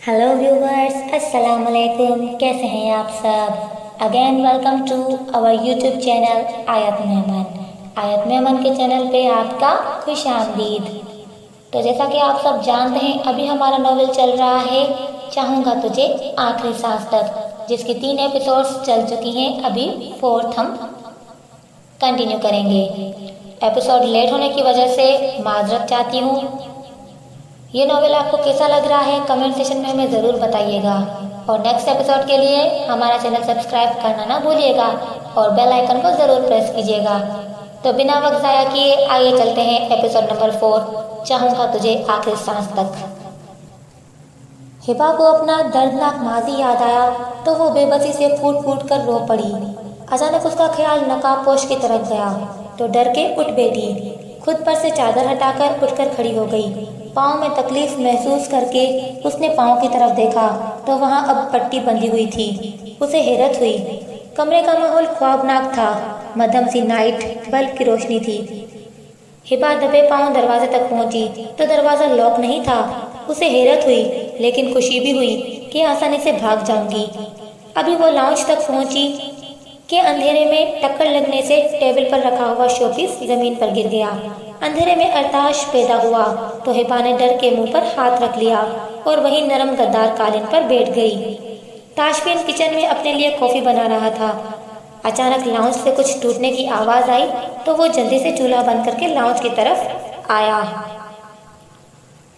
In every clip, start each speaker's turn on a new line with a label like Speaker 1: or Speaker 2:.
Speaker 1: Hello viewers, अस्सलाम वालेकुम। कैसे हैं आप सब? Again welcome to our YouTube channel Ayat Memon. आयत मेमन के चैनल पे आपका खुश आमदीद। तो जैसा कि आप सब जानते हैं, अभी हमारा नॉवेल चल रहा है चाहूँगा तुझे आखिरी सांस तक, जिसकी 3 एपिसोड्स चल चुकी हैं। अभी 4th हम कंटिन्यू करेंगे। एपिसोड लेट होने की वजह से माजरत चाहती हूँ। ये नॉवेल आपको कैसा लग रहा है कमेंट सेशन में हमें ज़रूर बताइएगा, और नेक्स्ट एपिसोड के लिए हमारा चैनल सब्सक्राइब करना ना भूलिएगा और बेल आइकन को ज़रूर प्रेस कीजिएगा। तो बिना वक्त ज़ाया किए आइए चलते हैं एपिसोड नंबर 4, चाहूँगा तुझे आखिरी सांस तक। हिबा को अपना दर्दनाक माजी याद आया तो वो बेबसी से फूट फूट कर रो पड़ी। अचानक उसका ख्याल नकाबपोश की तरफ गया तो डर के उठ बैठी। खुद पर से चादर हटाकर उठकर खड़ी हो गई। पाँव में तकलीफ महसूस करके उसने पाँव की तरफ देखा तो वहाँ अब पट्टी बंधी हुई थी। उसे हैरत हुई। कमरे का माहौल ख्वाबनाक था। मध्यम सी नाइट बल्ब की रोशनी थी। हिबा दबे पाँव दरवाजे तक पहुंची तो दरवाज़ा लॉक नहीं था। उसे हैरत हुई लेकिन खुशी भी हुई कि आसानी से भाग जाऊंगी। अभी वो लाउंज तक पहुंची कि अंधेरे में टक्कर लगने से टेबल पर रखा हुआ शोपीस जमीन पर गिर गया। अंधेरे में अरताश पैदा हुआ तो हिबा ने डर के मुंह पर हाथ रख लिया और वही नरम गद्दार कालीन पर बैठ गई। ताशफीन किचन में अपने लिए कॉफी बना रहा था। अचानक लाउंज से कुछ टूटने की आवाज़ आई तो वो जल्दी से चूल्हा बंद करके लाउंज की तरफ आया।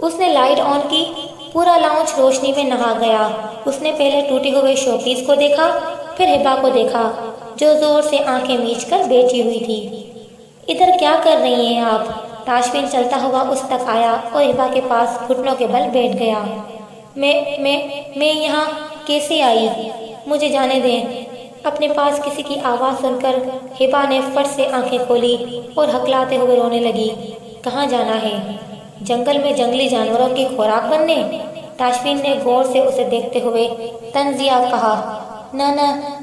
Speaker 1: उसने लाइट ऑन की। पूरा लाउंज रोशनी में नहा गया। उसने पहले टूटे हुए शोपीस को देखा, फिर हिबा को देखा जो जोर से आंखें मीच कर बैठी हुई थी। इधर क्या कर रही हैं आप? ताशफीन चलता हुआ उस तक आया और हिबा के पास घुटनों के बल बैठ गया। मैं यहाँ कैसे आई? मुझे जाने दें। अपने पास किसी की आवाज़ सुनकर हिबा ने फट से आंखें खोली और हकलाते हुए रोने लगी। कहाँ जाना है? जंगल में जंगली जानवरों की खुराक बनने? ताशफीन ने गौर से उसे देखते हुए तंजिया कहा। ना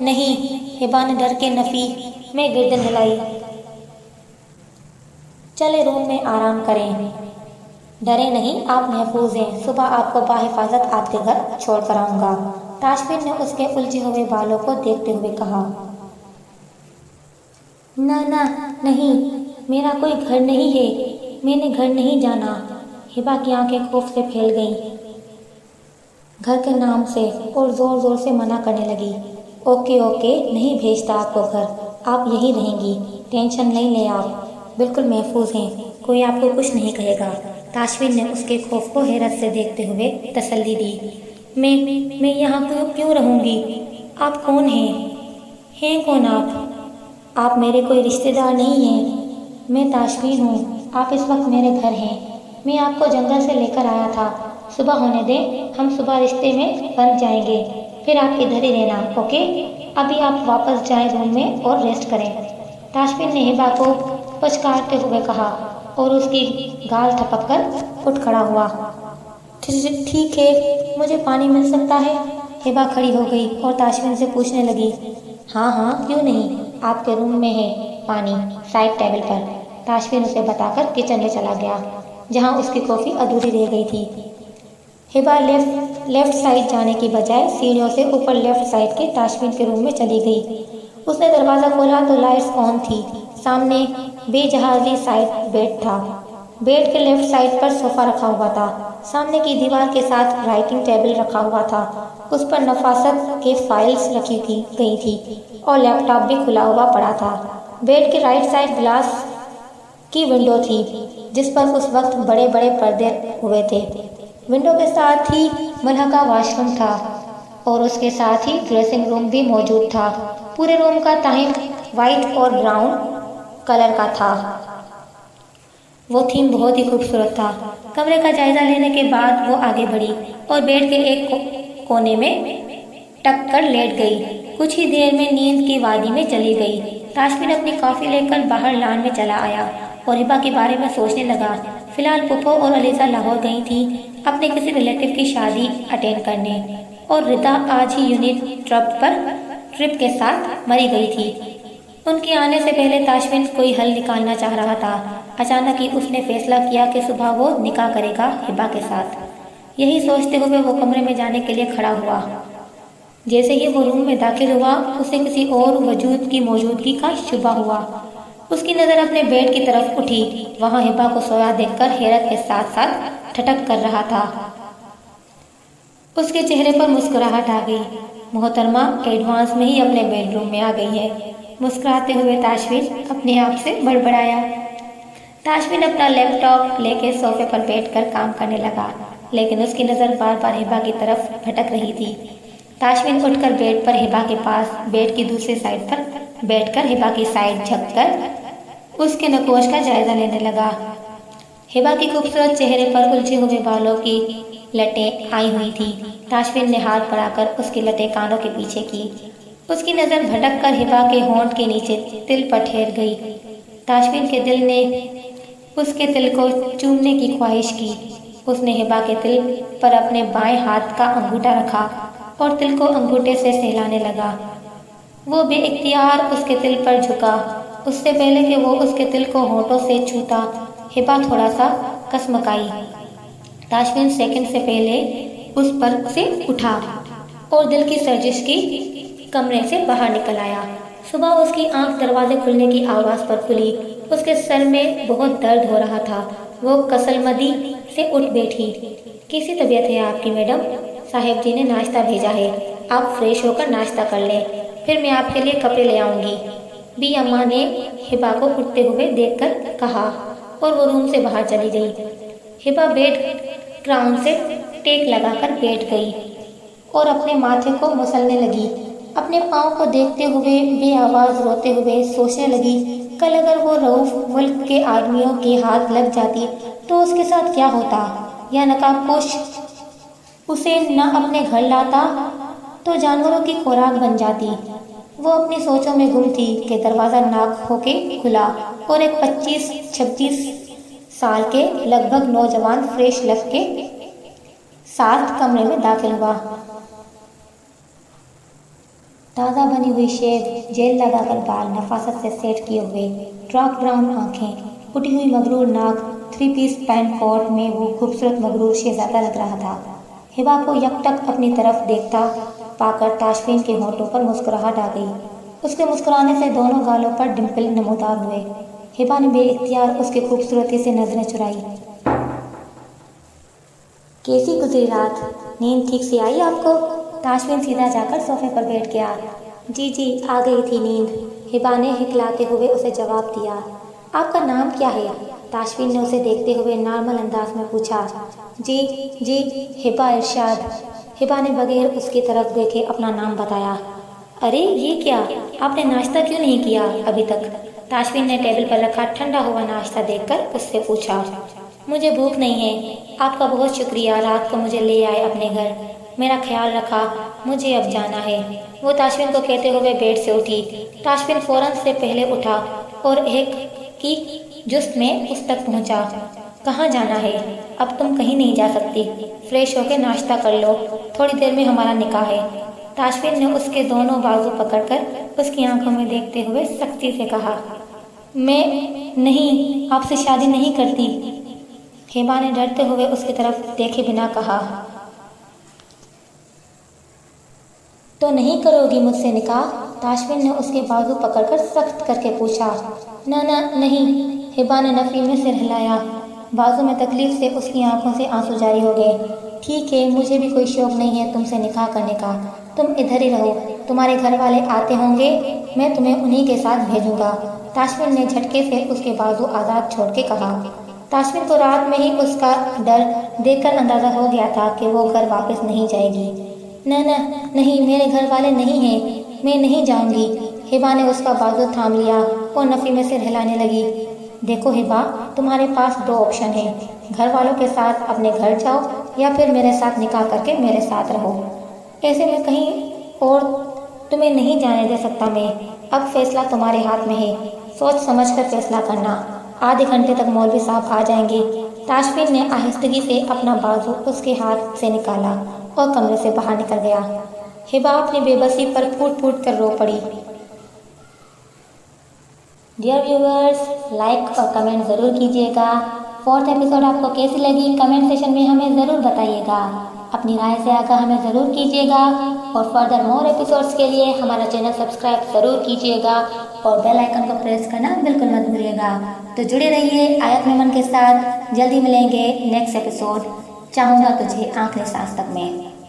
Speaker 1: नहीं। हिबा ने डर के नफी में गर्दन हिलाई। चले रूम में आराम करें। डरे नहीं, आप महफूज हैं। सुबह आपको बाहिफाजत आपके घर छोड़ कर आऊँगा। ताशफीन ने उसके उलझे हुए बालों को देखते हुए कहा। ना नहीं, मेरा कोई घर नहीं है। मैंने घर नहीं जाना। हिबा की आंखें खौफ से फैल गईं। घर के नाम से और ज़ोर ज़ोर से मना करने लगी। ओके नहीं भेजता आपको घर। आप यहीं रहेंगी। टेंशन नहीं ले, आप बिल्कुल महफूज हैं। कोई आपको कुछ नहीं कहेगा। ताशफीन ने उसके खौफ को हैरत से देखते हुए तसल्ली दी। मैं यहाँ क्यों रहूँगी? आप कौन हैं कौन आप मेरे कोई रिश्तेदार नहीं हैं। मैं ताशफीन हूँ। आप इस वक्त मेरे घर हैं। मैं आपको जंगल से लेकर आया था। सुबह होने दें, हम सुबह रिश्ते में बन जाएंगे। फिर आप इधर ही रहना, ओके? अभी आप वापस जाएं रूम में और रेस्ट करें। ताशफीन ने हिबा को पचकारते हुए कहा और उसकी गाल थपक कर उठ खड़ा हुआ। ठीक है, मुझे पानी मिल सकता है? हिबा खड़ी हो गई और ताशफीन से पूछने लगी। हाँ, क्यों नहीं, आपके रूम में है पानी, साइड टेबल पर। ताशफीन उसे बताकर किचन में चला गया जहाँ उसकी कॉफ़ी अधूरी रह गई थी। हिबा लेफ्ट साइड जाने की बजाय सीढ़ियों से ऊपर लेफ्ट साइड के ताशफीन के रूम में चली गई। उसने दरवाज़ा खोला तो लाइट्स ऑन थी। सामने बेजहाजी साइड बेड था। बेड के लेफ्ट साइड पर सोफ़ा रखा हुआ था। सामने की दीवार के साथ राइटिंग टेबल रखा हुआ था। उस पर नफासत के फाइल्स रखी गई थी और लैपटॉप भी खुला हुआ पड़ा था। बेड के राइट साइड ग्लास की विंडो थी जिस पर उस वक्त बड़े बड़े पर्दे हुए थे। विंडो के साथ ही मलहका वॉशरूम था और उसके साथ ही ड्रेसिंग रूम भी मौजूद था। पूरे रूम का थीम वाइट और ब्राउन कलर का था। वो थीम बहुत ही खूबसूरत था। कमरे का जायजा लेने के बाद वो आगे बढ़ी और बेड के एक कोने में टक कर लेट गई। कुछ ही देर में नींद की वादी में चली गई। ताशफीन अपनी कॉफ़ी लेकर बाहर लॉन में चला आया और हिबा के बारे में सोचने लगा। फिलहाल पुप्पो और अलीसा लाहौर गई थी अपने किसी रिलेटिव की शादी अटेंड करने, और रिता आज ही यूनिट ट्रिप के साथ मरी गई थी। उनके आने से पहले ताशफीन कोई हल निकालना चाह रहा था। अचानक ही उसने फैसला किया कि सुबह वो निकाह करेगा हिबा के साथ। यही सोचते हुए वो कमरे में जाने के लिए खड़ा हुआ। जैसे ही वो रूम में दाखिल हुआ, उसे किसी और वजूद की मौजूदगी का शुबा हुआ। उसकी नज़र अपने बेड की तरफ उठी। वहाँ हिबा को सोया देखकर हैरत के साथ साथ ठटक कर रहा था। उसके चेहरे पर मुस्कुराहट आ गई। मोहतरमा एडवांस में ही अपने बेडरूम में आ गई है, मुस्कुराते हुए ताशविन अपने आप से बड़बड़ाया। ताशविन अपना लैपटॉप लेके सोफे पर बैठकर काम करने लगा, लेकिन उसकी नज़र बार बार हिबा की तरफ भटक रही थी। ताशविन उठकर बेड पर हिबा के पास बेड की दूसरी साइड पर बैठकर हिबा की साइड झुककर उसके नकोश का जायजा लेने लगा। हिबा की खूबसूरत चेहरे पर उलझे हुए बालों की लटें आई हुई थी। ताशविन ने हाथ बढ़ाकर उसकी लटें कानों के पीछे की। उसकी नज़र भटक कर हिबा के होंठ के नीचे तिल पर ठहर गई। ताशविन के दिल ने उसके तिल को चूमने की ख्वाहिश की। उसने हिबा के तिल पर अपने बाएं हाथ का अंगूठा रखा और तिल को अंगूठे से सहलाने लगा। वो बेइख्तियार उसके तिल पर झुका। उससे पहले कि वो उसके तिल को होंठों से छूता, हिबा थोड़ा सा कसमकाई। ताशविन सेकंड से पहले उस पर से उठा और दिल की सर्जिश की कमरे से बाहर निकल आया। सुबह उसकी आंख दरवाजे खुलने की आवाज़ पर खुली। उसके सर में बहुत दर्द हो रहा था। वो कसलमदी से उठ बैठी। कैसी तबीयत है आपकी मैडम? साहेब जी ने नाश्ता भेजा है, आप फ्रेश होकर नाश्ता कर लें, फिर मैं आपके लिए कपड़े ले आऊँगी, बी अम्मा ने हिबा को उठते हुए देखकर कहा और वो रूम से बाहर चली गई। हिबा बेड क्राउन से टेक लगाकर बैठ गई और अपने माथे को मसलने लगी। अपने पाँव को देखते हुए बेआवाज़ रोते हुए सोचने लगी, कल अगर वो रऊफ मुल्क के आदमियों के हाथ लग जाती तो उसके साथ क्या होता? या नकाबपोश उसे न अपने घर लाता तो जानवरों की खुराक बन जाती। वो अपनी सोचों में गुम थी कि दरवाज़ा नाक होके खुला और एक 25-26 साल के लगभग नौजवान फ्रेश लग के साथ कमरे में दाखिल हुआ। ताज़ा बनी हुई शेव, जेल लगाकर बाल नफासत से सेट किए हुए, डार्क ब्राउन आंखें, उठी हुई मगरूर नाक, 3 पीस पैंट कोट में वो खूबसूरत मगरूर शहजादा लग रहा था। हिबा को यकटक अपनी तरफ देखता पाकर ताशविन के होंठों पर मुस्कुराहट आ गई। उसके मुस्कुराने से दोनों गालों पर डिम्पल नमूदार हुए। हिबा ने बेइख्तियार उसकी खूबसूरती से नजरें चुराई। कैसी गुजरी रात? नींद ठीक से आई आपको? ताशविन सीधा जाकर सोफे पर बैठ गया। जी आ गई थी नींद, हिबा ने हिकलाते हुए उसे जवाब दिया। आपका नाम क्या है? ताशविन ने उसे देखते हुए नॉर्मल अंदाज में पूछा। जी हिबा इरशाद। हिबा ने बगैर उसकी तरफ देखे अपना नाम बताया। अरे ये क्या, आपने नाश्ता क्यों नहीं किया अभी तक? ताशविन ने टेबल पर रखा ठंडा हुआ नाश्ता देखकर उससे पूछा। मुझे भूख नहीं है। आपका बहुत शुक्रिया, रात को मुझे ले आए अपने घर, मेरा ख्याल रखा, मुझे अब जाना है। वो ताशविन को कहते हुए बेड से उठी। ताशविन फौरन से पहले उठा और एक की जुस्त में उस तक पहुंचा। कहाँ जाना है? अब तुम कहीं नहीं जा सकती, फ्रेश होकर नाश्ता कर लो, थोड़ी देर में हमारा निकाह है। ताशविन ने उसके दोनों बाजू पकड़कर उसकी आंखों में देखते हुए सख्ती से कहा। मैं नहीं, आपसे शादी नहीं करती। हिबा ने डरते हुए उसकी तरफ देखे बिना कहा। तो नहीं करोगी मुझसे निकाह? ताशविन ने उसके बाजू पकड़कर सख्त करके पूछा। ना नहीं, हिबा ने नफी में सिर हिलाया। बाजू में तकलीफ से उसकी आंखों से आंसू जारी हो गए। ठीक है, मुझे भी कोई शौक नहीं है तुमसे निकाह करने का, तुम इधर ही रहो, तुम्हारे घर वाले आते होंगे, मैं तुम्हें उन्हीं के साथ भेजूंगा। ताशविन ने झटके से उसके बाजू आज़ाद छोड़ के कहा। ताशविन को रात में ही उसका डर देखकर अंदाज़ा हो गया था कि वो घर वापस नहीं जाएगी। नहीं, मेरे घर वाले नहीं हैं, मैं नहीं जाऊंगी। हिबा ने उसका बाजू थाम लिया और नफ़ी में सिर हिलाने लगी। देखो हिबा, तुम्हारे पास 2 ऑप्शन हैं, घर वालों के साथ अपने घर जाओ या फिर मेरे साथ निकाह करके मेरे साथ रहो। ऐसे में कहीं और तुम्हें नहीं जाने दे सकता मैं। अब फैसला तुम्हारे हाथ में है, सोच समझ कर फैसला करना। आधे घंटे तक मौलवी साहब आ जाएंगे। ताशविन ने आहिस्तगी से अपना बाजू उसके हाथ से निकाला और कमरे से बाहर निकल गया। हिबा अपनी बेबसी पर फूट कर रो पड़ी। डियर व्यूअर्स, लाइक और कमेंट ज़रूर कीजिएगा। 4th एपिसोड आपको कैसी लगी कमेंट सेशन में हमें ज़रूर बताइएगा। अपनी राय से आगाह हमें ज़रूर कीजिएगा और फर्दर मोर एपिसोड्स के लिए हमारा चैनल सब्सक्राइब ज़रूर कीजिएगा और बेल आइकन को प्रेस करना बिल्कुल मत भूलिएगा। तो जुड़े रहिए आयत मेमन के साथ। जल्दी मिलेंगे नेक्स्ट एपिसोड चाहूँगा तुझे आखिरी सांस तक में।